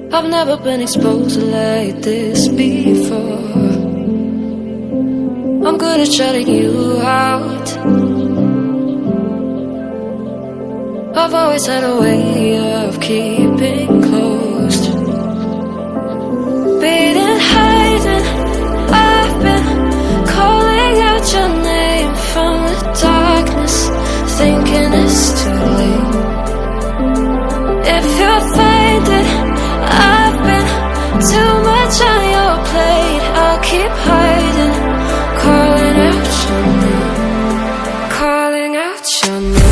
I've never been exposed like this before. I'm good at shutting you out. I've always had a way of keeping closed. Beating, hiding, I've been calling out your name from the darkness, thinking it's too late. If you're faded, I've been too much on your plate. I'll keep hiding, calling out your name, calling out your name.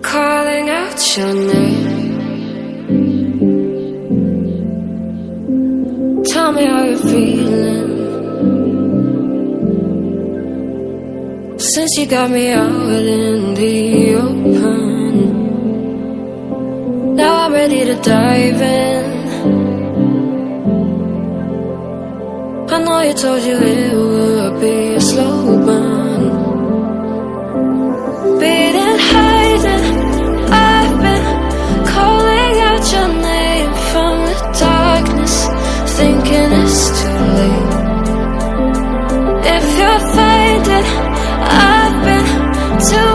Calling out your name. Tell me how you're feeling since you got me out in the open. Now I'm ready to dive in. I know you told you it would be a slow burn. Beating, hiding, I've been calling out your name from the darkness, thinking it's too late. If you're faded, I've been too